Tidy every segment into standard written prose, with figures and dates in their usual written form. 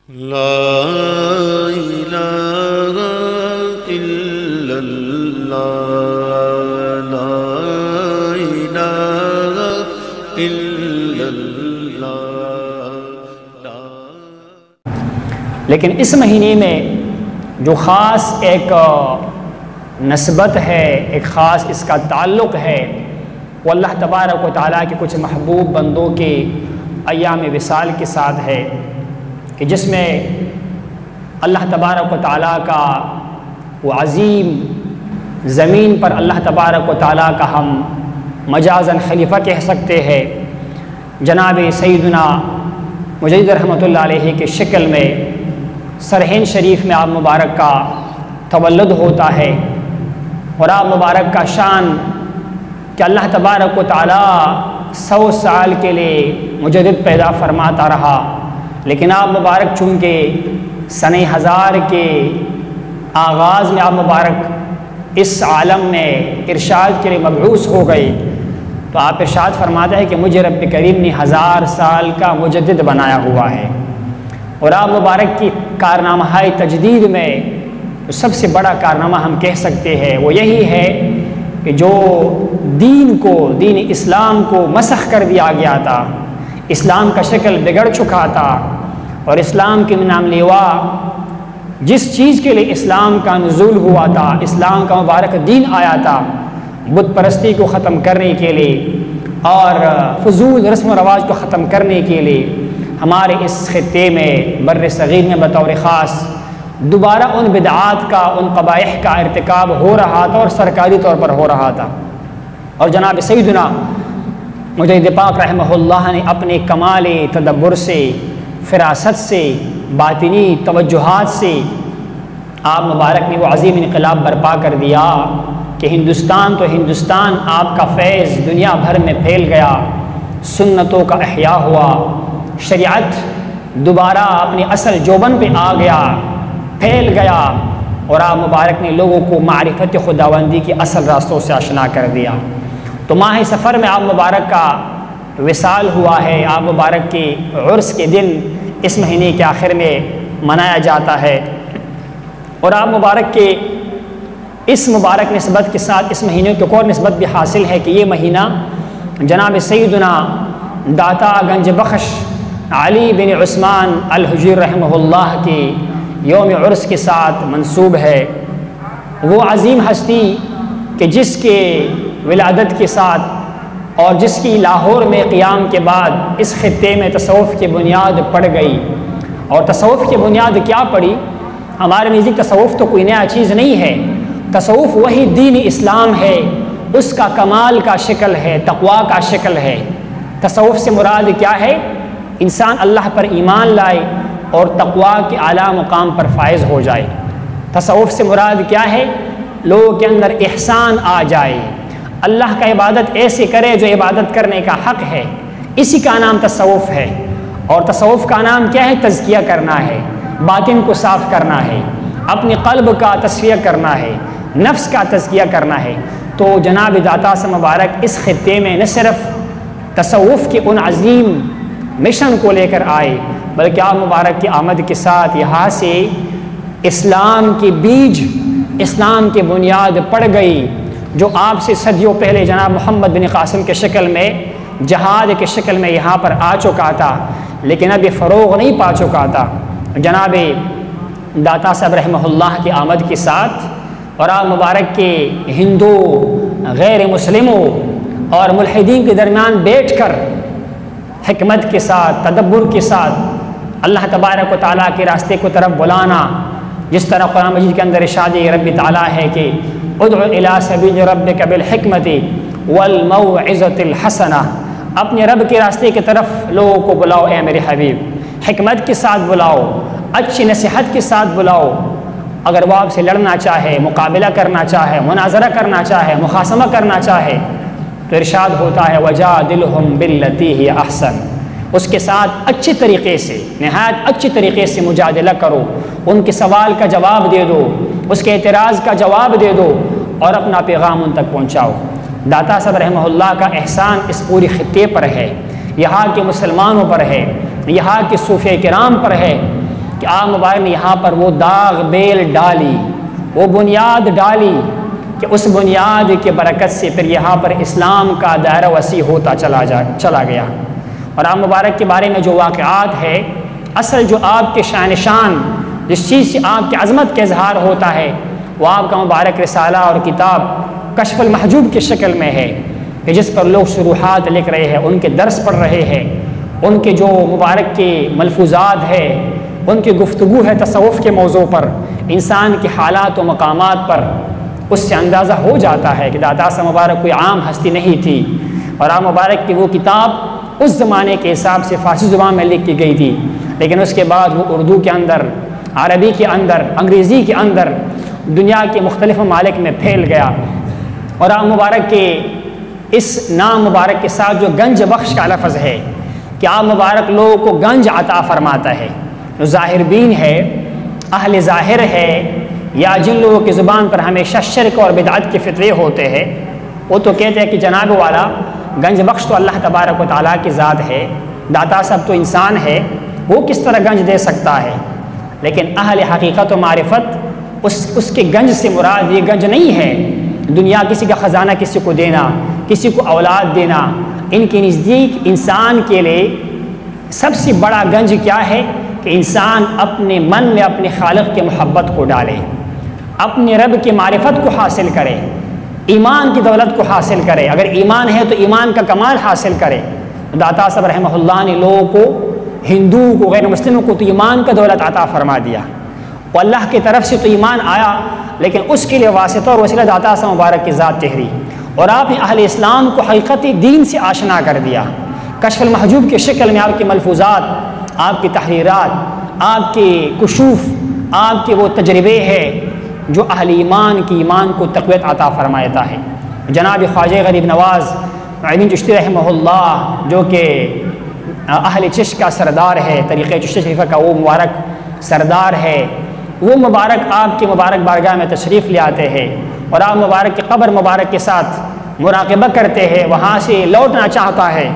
لا الہ الا اللہ لا الہ الا اللہ۔ لیکن اس مہینے میں جو خاص ایک نسبت ہے، ایک خاص اس کا تعلق ہے، وہ اللہ تبارک و تعالیٰ کے کچھ محبوب بندوں کے ایام وصال کے ساتھ ہے، کہ جس میں اللہ تبارک و تعالیٰ کا وہ عظیم زمین پر اللہ تبارک و تعالیٰ کا ہم مجازاً خلیفہ کہہ سکتے ہیں، جناب سیدنا مجدد رحمۃ اللہ علیہ کی شکل میں سرہند شریف میں آپ مبارک کا تولد ہوتا ہے، اور آپ مبارک کا شان کہ اللہ تبارک و تعالیٰ 100 سال کے لیے مجدد پیدا فرماتا رہا، لیکن آپ مبارک چونکہ سنہ 1000 کے آغاز میں آپ مبارک اس عالم میں ارشاد کے لیے مبعوث ہو گئے، تو آپ ارشاد فرماتا ہے کہ مجھے رب کریم نے 1000 سال کا مجدد بنایا ہوا ہے۔ اور آپ مبارک کی کارنامہ تجدید میں سب سے بڑا کارنامہ ہم کہہ سکتے ہیں وہ یہی ہے کہ جو دین اسلام کو مسخ کر دیا گیا تھا، اسلام کا شکل بگڑ چکا تھا، اور اسلام کے نام لیوا جس چیز کے لیے اسلام کا نزول ہوا تھا، اسلام کا مبارک دین آیا تھا، بت پرستی کو ختم کرنے کے لیے اور فضول رسم و رواج کو ختم کرنے کے لیے ہمارے اس خطے میں بر صغیر میں بطور خاص دوبارہ ان بدعات کا، ان قبائح کا ارتکاب ہو رہا تھا، اور سرکاری طور پر ہو رہا تھا۔ اور جناب سیدنا مجدد پاک رحمہ اللہ نے اپنے کمال تدبر سے، فراست سے، باطنی توجہات سے آپ مبارک نے وہ عظیم انقلاب برپا کر دیا کہ ہندوستان تو ہندوستان آپ کا فیض دنیا بھر میں پھیل گیا، سنتوں کا احیاء ہوا، شریعت دوبارہ اپنی اصل جوبن پہ آ گیا، پھیل گیا، اور آپ مبارک نے لوگوں کو معرفت خداوندی کی اصل راستوں سے آشنا کر دیا۔ تو ماہ سفر میں آپ مبارک کا وصال ہوا ہے، آپ مبارک کی عرس کے دن اس مہینے کے آخر میں منایا جاتا ہے، اور آپ مبارک کے اس مبارک نسبت کے ساتھ اس مہینے کی ایک اور نسبت بھی حاصل ہے کہ یہ مہینہ جناب سیدنا داتا گنج بخش علی بن عثمان الحجویری رحمہ اللہ کی یوم عرس کے ساتھ منسوب ہے۔ وہ عظیم ہستی کہ جس کے ولادت کے ساتھ اور جس کی لاہور میں قیام کے بعد اس خطے میں تصوف کی بنیاد پڑ گئی، اور تصوف کی بنیاد کیا پڑی؟ ہمارے نزدیک تصوف تو کوئی نیا چیز نہیں ہے، تصوف وہی دین اسلام ہے، اس کا کمال کا شکل ہے، تقویٰ کا شکل ہے۔ تصوف سے مراد کیا ہے؟ انسان اللہ پر ایمان لائے اور تقویٰ کے اعلیٰ مقام پر فائز ہو جائے۔ تصوف سے مراد کیا ہے؟ لوگوں کے اندر احسان آ جائے، اللہ کا عبادت ایسے کرے جو عبادت کرنے کا حق ہے، اسی کا نام تصوف ہے۔ اور تصوف کا نام کیا ہے؟ تزکیہ کرنا ہے، باطن کو صاف کرنا ہے، اپنے قلب کا تصفیہ کرنا ہے، نفس کا تزکیہ کرنا ہے۔ تو جناب داتا سے مبارک اس خطے میں نہ صرف تصوف کے ان عظیم مشن کو لے کر آئے، بلکہ آپ مبارک کی آمد کے ساتھ یہاں سے اسلام کی بیج، اسلام کی بنیاد پڑ گئی، جو آپ سے صدیوں پہلے جناب محمد بن قاسم کے شکل میں، جہاد کے شکل میں یہاں پر آ چکا تھا، لیکن ابھی فروغ نہیں پا چکا تھا۔ جناب داتا صاحب رحمہ اللہ کی آمد کے ساتھ اور آپ مبارک کے ہندو، غیر مسلموں اور ملحدین کے درمیان بیٹھ کر حکمت کے ساتھ، تدبر کے ساتھ اللہ تبارک و تعالیٰ کے راستے کو طرف بلانا، جس طرح قرآن مجید کے اندر ارشاد رب تعالیٰ ہے کہ ادعو الی سبیل ربک بالحکمت والموعظۃ الحسنہ، اپنے رب کے راستے کی طرف لوگوں کو بلاؤ اے میرے حبیب، حکمت کے ساتھ بلاؤ، اچھی نصیحت کے ساتھ بلاؤ۔ اگر وہ آپ سے لڑنا چاہے، مقابلہ کرنا چاہے، مناظرہ کرنا چاہے، مخاصمہ کرنا چاہے، تو ارشاد ہوتا ہے وجادلہم باللتی ہی احسن، اس کے ساتھ اچھی طریقے سے، نہایت اچھی طریقے سے مجادلہ کرو، ان کے سوال کا جواب دے دو، اس کے اعتراض کا جواب دے دو، اور اپنا پیغام ان تک پہنچاؤ۔ داتا صاحب رحمہ اللہ کا احسان اس پوری خطے پر ہے، یہاں کے مسلمانوں پر ہے، یہاں کے صوفیہ کرام پر ہے، کہ آپ مبارک نے یہاں پر وہ داغ بیل ڈالی، وہ بنیاد ڈالی کہ اس بنیاد کی برکت سے پھر یہاں پر اسلام کا دائرہ وسیع ہوتا چلا گیا۔ اور آپ مبارک کے بارے میں جو واقعات ہے، اصل جو آپ کے شان جس چیز سے آپ کی عظمت کا اظہار ہوتا ہے وہ آپ کا مبارک رسالہ اور کتاب کشف المحجوب کی شکل میں ہے، کہ جس پر لوگ شروحات لکھ رہے ہیں، ان کے درس پڑھ رہے ہیں، ان کے جو مبارک کے ملفوظات ہے، ان کی گفتگو ہے تصوف کے موضوع پر، انسان کے حالات و مقامات پر، اس سے اندازہ ہو جاتا ہے کہ داتا صاحب مبارک کوئی عام ہستی نہیں تھی، اور آپ مبارک کی وہ کتاب اس زمانے کے حساب سے فارسی زبان میں لکھ کی گئی تھی، لیکن اس کے بعد وہ اردو کے اندر، عربی کے اندر، انگریزی کے اندر دنیا کے مختلف ممالک میں پھیل گیا۔ اور آپ مبارک کے اس نام مبارک کے ساتھ جو گنج بخش کا لفظ ہے کہ آپ مبارک لوگوں کو گنج عطا فرماتا ہے، جو ظاہر بین ہے، اہل ظاہر ہے، یا جن لوگوں کی زبان پر ہمیشہ شرک اور بدعت کے فتوے ہوتے ہیں، وہ تو کہتے ہیں کہ جناب والا گنج بخش تو اللہ تبارک و تعالیٰ کی ذات ہے، داتا صاحب تو انسان ہے، وہ کس طرح گنج دے سکتا ہے؟ لیکن اہل حقیقت و معرفت اس کے گنج سے مراد یہ گنج نہیں ہے دنیا کسی کا خزانہ کسی کو دینا، کسی کو اولاد دینا۔ ان کے نزدیک انسان کے لیے سب سے بڑا گنج کیا ہے کہ انسان اپنے من میں اپنے خالق کی محبت کو ڈالے، اپنے رب کی معرفت کو حاصل کرے، ایمان کی دولت کو حاصل کرے۔ اگر ایمان ہے تو ایمان کا کمال حاصل کرے۔ داتا صاحب رحمہ اللہ نے لوگوں کو، ہندو کو، غیر مسلموں کو تو ایمان کا دولت عطا فرما دیا، وہ اللہ کی طرف سے تو ایمان آیا، لیکن اس کے لیے واسطہ اور وسیلہ داتا صاحب مبارک کی ذات ٹھہری، اور آپ نے اہل اسلام کو حقیقت دین سے آشنا کر دیا۔ کشف المحجوب کی شکل میں آپ کے ملفوظات، آپ کی تحریرات، آپ کے کشوف، آپ کے وہ تجربے ہیں جو اہل ایمان کی ایمان کو تقویت عطا فرماتا ہے۔ جناب خواجہ غریب نواز معین چشتی رحمہ اللہ، جو کہ اہل چشت کا سردار ہے، طریقہ چشتی شریفہ کا وہ مبارک سردار ہے، وہ مبارک آپ کی مبارک بارگاہ میں تشریف لے آتے ہیں، اور آپ مبارک کی قبر مبارک کے ساتھ مراقبہ کرتے ہیں، وہاں سے لوٹنا چاہتا ہے،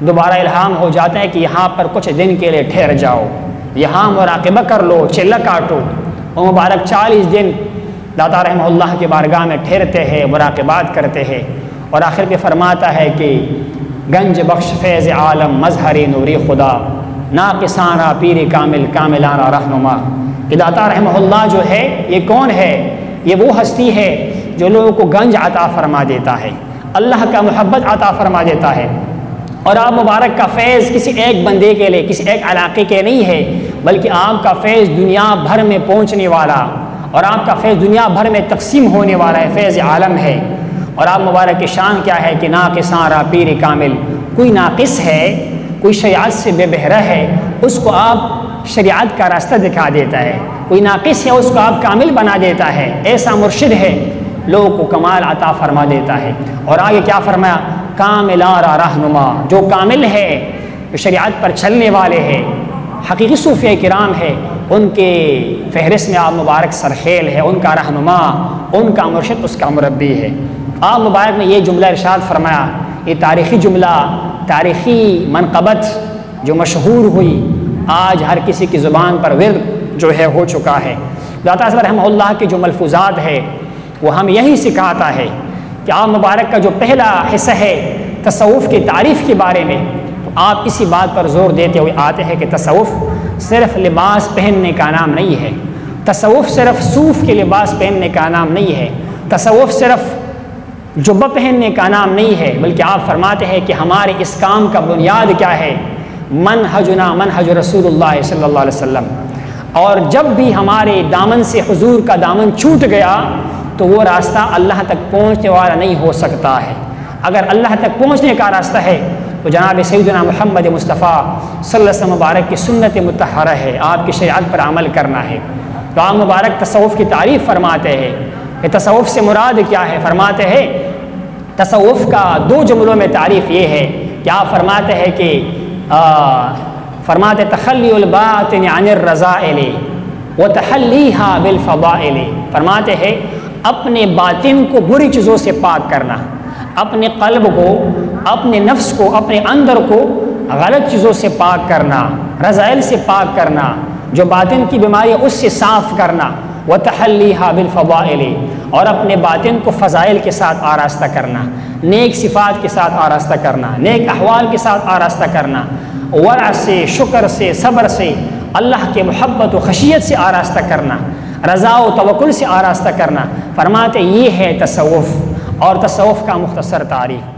دوبارہ الہام ہو جاتا ہے کہ یہاں پر کچھ دن کے لیے ٹھہر جاؤ، یہاں مراقبہ کر لو، چلہ کاٹو۔ وہ مبارک 40 دن داتا رحمہ اللہ کی بارگاہ میں ٹھہرتے ہیں، مراقبات کرتے ہیں، اور آخر پہ فرماتا ہے کہ گنج بخش فیض عالم مظہر نوری خدا، ناقصانہ پیر کامل کاملانہ رہنما۔ کہ داتا رحمہ اللہ جو ہے یہ کون ہے؟ یہ وہ ہستی ہے جو لوگوں کو گنج عطا فرما دیتا ہے، اللہ کا محبت عطا فرما دیتا ہے۔ اور آپ مبارک کا فیض کسی ایک بندے کے لیے، کسی ایک علاقے کے نہیں ہے، بلکہ آپ کا فیض دنیا بھر میں پہنچنے والا، اور آپ کا فیض دنیا بھر میں تقسیم ہونے والا ہے، فیض عالم ہے۔ اور آپ مبارک کی شان کیا ہے کہ ناقصاں را پیر کامل، کوئی ناقص ہے، کوئی شریعت سے بے بہرہ ہے، اس کو آپ شریعت کا راستہ دکھا دیتا ہے، کوئی ناقص ہے اس کو آپ کامل بنا دیتا ہے، ایسا مرشد ہے، لوگوں کو کمال عطا فرما دیتا ہے۔ اور آگے کیا فرمایا؟ کاملانہ رہنما، جو کامل ہے، جو شریعت پر چلنے والے ہیں، حقیقی صوفیہ کرام ہے، ان کے فہرست میں آپ مبارک سرخیل ہے، ان کا رہنما، ان کا مرشد، اس کا مربی ہے۔ آپ مبارک نے یہ جملہ ارشاد فرمایا، یہ تاریخی جملہ، تاریخی منقبت جو مشہور ہوئی، آج ہر کسی کی زبان پر ورد جو ہے ہو چکا ہے۔ داتا صاحب رحمہ اللہ کے جو ملفوظات ہے وہ ہم یہی سکھاتا ہے کہ آپ مبارک کا جو پہلا حصہ ہے تصوف کی تعریف کے بارے میں، آپ اسی بات پر زور دیتے ہوئے آتے ہیں کہ تصوف صرف لباس پہننے کا نام نہیں ہے، تصوف صرف صوف کے لباس پہننے کا نام نہیں ہے، تصوف صرف جبہ پہننے کا نام نہیں ہے، بلکہ آپ فرماتے ہیں کہ ہمارے اس کام کا بنیاد کیا ہے؟ منہجنا منہج رسول اللہ صلی اللہ علیہ وسلم۔ اور جب بھی ہمارے دامن سے حضور کا دامن چھوٹ گیا تو وہ راستہ اللہ تک پہنچنے والا نہیں ہو سکتا ہے۔ اگر اللہ تک پہنچنے کا راستہ ہے تو جناب سیدنا محمد مصطفیٰ صلی اللہ علیہ وسلم مبارک کی سنت مطہرہ ہے، آپ کی شریعت پر عمل کرنا ہے۔ تو آپ مبارک تصوف کی تعریف فرماتے ہیں کہ تصوف سے مراد کیا ہے؟ فرماتے ہیں تصوف کا 2 جملوں میں تعریف یہ ہے کہ آپ فرماتے ہیں کہ فرماتے تخلی الباطن عن الرذائل وتحلیھا بالفضائل، فرماتے ہیں اپنے باطن کو بری چیزوں سے پاک کرنا، اپنے قلب کو، اپنے نفس کو، اپنے اندر کو غلط چیزوں سے پاک کرنا، رذائل سے پاک کرنا، جو باطن کی بیماری ہے اس سے صاف کرنا، وتحلیھا بالفضائل، اور اپنے باطن کو فضائل کے ساتھ آراستہ کرنا، نیک صفات کے ساتھ آراستہ کرنا، نیک احوال کے ساتھ آراستہ کرنا، ورع سے، شکر سے، صبر سے، اللہ کے محبت و خشیت سے آراستہ کرنا، رضا و توکل سے آراستہ کرنا۔ فرماتے یہ ہے تصوف، اور تصوف کا مختصر تعریف۔